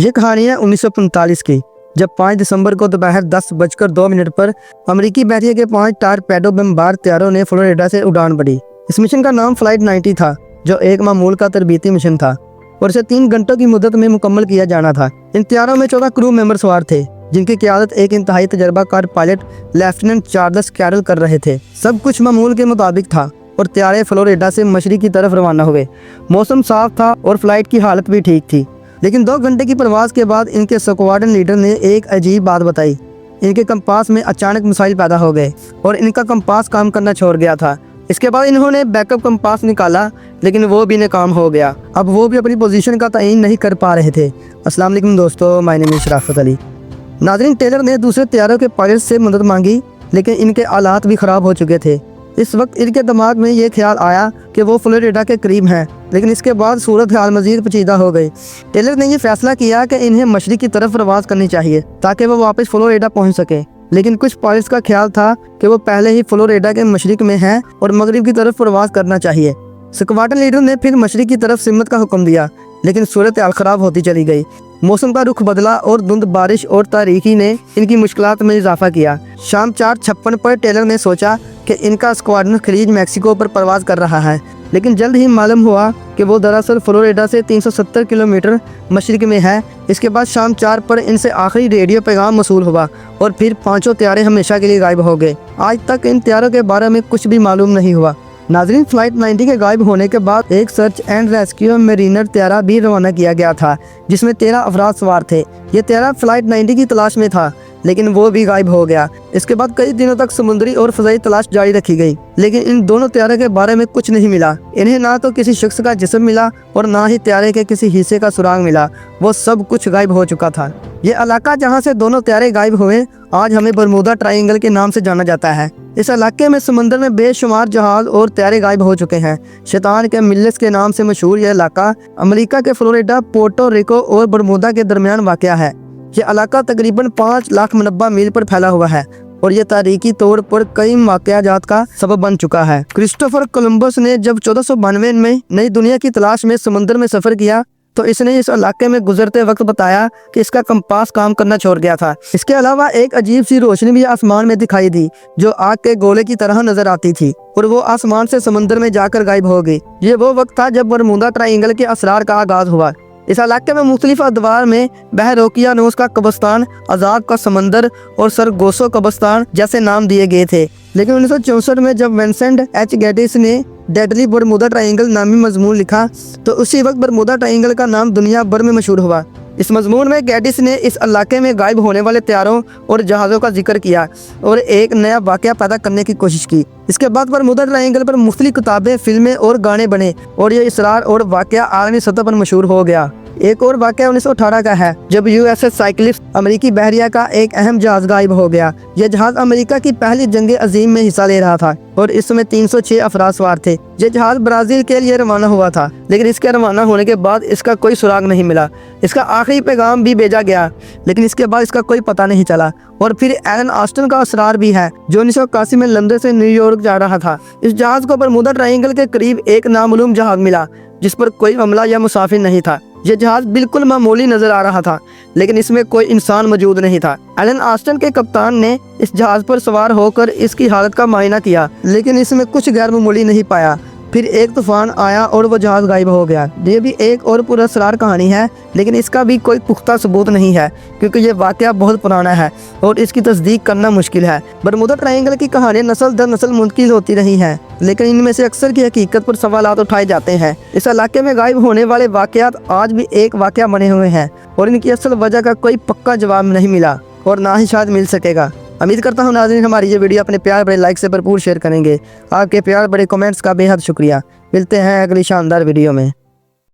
ये कहानी है 1945 की, जब 5 दिसंबर को दोपहर 10:02 पर अमेरिकी बहरिया के 5 टारपेडो बमबार तैयारों ने फ्लोरिडा से उड़ान भरी। इस मिशन का नाम फ्लाइट 90 था, जो एक मामूल का तरबीती मिशन था और इसे 3 घंटों की मुद्दत में मुकम्मल किया जाना था। इन तैयारों में 14 क्रू मेंबर सवार थे, जिनकी क़यादत एक इंतहाई तजर्बाकार पायलट लेफ्टिनेंट चार्ल्स कैरल कर रहे थे। सब कुछ मामूल के मुताबिक था और तैयारे फ्लोरिडा से मशरिक की तरफ रवाना हुए। मौसम साफ था और फ्लाइट की हालत भी ठीक थी, लेकिन 2 घंटे की प्रवास के बाद इनके स्क्वाड्रन लीडर ने एक अजीब बात बताई। इनके कंपास में अचानक मिसाइल पैदा हो गए और इनका कंपास काम करना छोड़ गया था। इसके बाद इन्होंने बैकअप कंपास निकाला, लेकिन वो भी नाकाम हो गया। अब वो भी अपनी पोजीशन का तयन नहीं कर पा रहे थे। अस्सलाम वालेकुम दोस्तों, माय नेम इज़ शराफत अली। नाज़रीन, टेलर ने दूसरे तैयारों के पायलट से मदद मांगी, लेकिन इनके हालात भी ख़राब हो चुके थे। इस वक्त इनके दिमाग में ये ख्याल आया कि वो फ्लोरिडा के करीब हैं, लेकिन इसके बाद सूरत हाल मज़ीद पेचीदा हो गई। टेलर ने यह फैसला किया कि इन्हें मशरिक की तरफ प्रवास करनी चाहिए ताकि वो वापस फ्लोरिडा पहुंच सके। लेकिन कुछ पायलट्स का ख्याल था कि वो पहले ही फ्लोरिडा के मशरिक में हैं और मगरिब की तरफ प्रवास करना चाहिए। स्क्वाड्रन लीडर ने फिर मशरिक की तरफ सिमत का हुक्म दिया, लेकिन सूरत हाल ख़राब होती चली गई। मौसम का रुख बदला और धुंध, बारिश और तारीकी ने इनकी मुश्किलात में इजाफा किया। शाम 4:56 पर टेलर ने सोचा कि इनका स्क्वाड्रन खलीज मैक्सिको पर प्रवास कर रहा है, लेकिन जल्द ही मालूम हुआ कि वो दरअसल फ्लोरिडा से 370 किलोमीटर मशरिक में है। इसके बाद शाम 4 पर इनसे आखिरी रेडियो पैगाम मसूल हुआ और फिर 5 तैयारे हमेशा के लिए गायब हो गए। आज तक इन तैयारों के बारे में कुछ भी मालूम नहीं हुआ। नाज़रीन, फ्लाइट 90 के गायब होने के बाद एक सर्च एंड रेस्क्यू मेरीनर तैयारा भी रवाना किया गया था, जिसमें 13 अफराद सवार थे। ये तैयारा फ्लाइट 90 की तलाश में था, लेकिन वो भी गायब हो गया। इसके बाद कई दिनों तक समुद्री और फ़ज़ाई तलाश जारी रखी गई, लेकिन इन दोनों तैयारे के बारे में कुछ नहीं मिला। इन्हें ना तो किसी शख्स का जिस्म मिला और ना ही तैयारे के किसी हिस्से का सुराग मिला। वो सब कुछ गायब हो चुका था। ये इलाका जहाँ से दोनों तैयारे गायब हुए आज हमें बरमूदा ट्रायंगल के नाम से जाना जाता है। इस इलाके में समंदर में बेशुमार जहाज और तैयारे गायब हो चुके हैं। शैतान के मिल्लस के नाम से मशहूर यह इलाका अमेरिका के फ्लोरिडा, पोर्टो रिको और बरमूदा के दरमियान वाक़या है। ये इलाका तकरीबन 5 लाख मुरब्बा मील पर फैला हुआ है और ये तारीखी तौर पर कई वाक़यात का सबब बन चुका है। क्रिस्टोफर कोलंबस ने जब 1492 में नई दुनिया की तलाश में समुद्र में सफ़र किया तो इसने इस इलाके में गुजरते वक्त बताया कि इसका कंपास काम करना छोड़ गया था। इसके अलावा एक अजीब सी रोशनी भी आसमान में दिखाई दी, जो आग के गोले की तरह नजर आती थी और वो आसमान से समुद्र में जाकर गायब हो गई। ये वो वक्त था जब बरमूदा ट्रायंगल के असरार का आगाज हुआ। इस इलाके में मुख्तलिफ अदवार में बहरोकियानोस का कब्रिस्तान, अजाब का समंदर और सरगोसो कब्रिस्तान जैसे नाम दिए गए थे। लेकिन 1964 में जब विंसेंट एच गैटिस ने डेडली बरमूदा ट्रायंगल नामी मजमून लिखा तो उसी वक्त बरमूदा ट्रायंगल का नाम दुनिया भर में मशहूर हुआ। इस मजमून में गैटिस ने इस इलाके में गायब होने वाले तैयारों और जहाज़ों का जिक्र किया और एक नया वाक़या पैदा करने की कोशिश की। इसके बाद बरमूदा ट्रायंगल पर मुख्तलिफ किताबें, फिल्में और गाने बने और ये इसरार और वाक़या आलमी सतह पर मशहूर हो गया। एक और वाक़या 1918 का है, जब यूएसएस साइक्लिस्ट अमेरिकी बहरिया का एक अहम जहाज गायब हो गया। यह जहाज अमेरिका की पहली जंग अजीम में हिस्सा ले रहा था और इसमें 306 अफराद सवार थे। यह जहाज ब्राज़ील के लिए रवाना हुआ था, लेकिन इसके रवाना होने के बाद इसका कोई सुराग नहीं मिला। इसका आखिरी पैगाम भी भेजा गया, लेकिन इसके बाद इसका कोई पता नहीं चला। और फिर एलन ऑस्टिन का असरार भी है, जो 1981 में लंदन से न्यूयॉर्क जा रहा था। इस जहाज को बरमूदा ट्रायंगल के करीब एक नामालूम जहाज मिला, जिस पर कोई हमला या मुसाफिर नहीं था। यह जहाज बिल्कुल मामूली नजर आ रहा था, लेकिन इसमें कोई इंसान मौजूद नहीं था। एलन ऑस्टिन के कप्तान ने इस जहाज पर सवार होकर इसकी हालत का मुआयना किया, लेकिन इसमें कुछ गैर मामूली नहीं पाया। फिर एक तूफान आया और वो जहाज गायब हो गया। ये भी एक और पुरअसरार कहानी है, लेकिन इसका भी कोई पुख्ता सबूत नहीं है, क्योंकि ये वाक़या बहुत पुराना है और इसकी तस्दीक करना मुश्किल है। बरमूदा ट्रायंगल की कहानी नस्ल दर नस्ल मुंतकिल होती रही हैं, लेकिन इनमें से अक्सर की हकीकत पर सवालात उठाए जाते हैं। इस इलाके में गायब होने वाले वाक़यात आज भी एक वाक़या बने हुए हैं और इनकी असल वजह का कोई पक्का जवाब नहीं मिला और ना ही शायद मिल सकेगा। उम्मीद करता हूँ नाज़रीन हमारी ये वीडियो अपने प्यार बड़े लाइक से भरपूर शेयर करेंगे। आपके प्यार बड़े कमेंट्स का बेहद शुक्रिया। मिलते हैं अगली शानदार वीडियो में।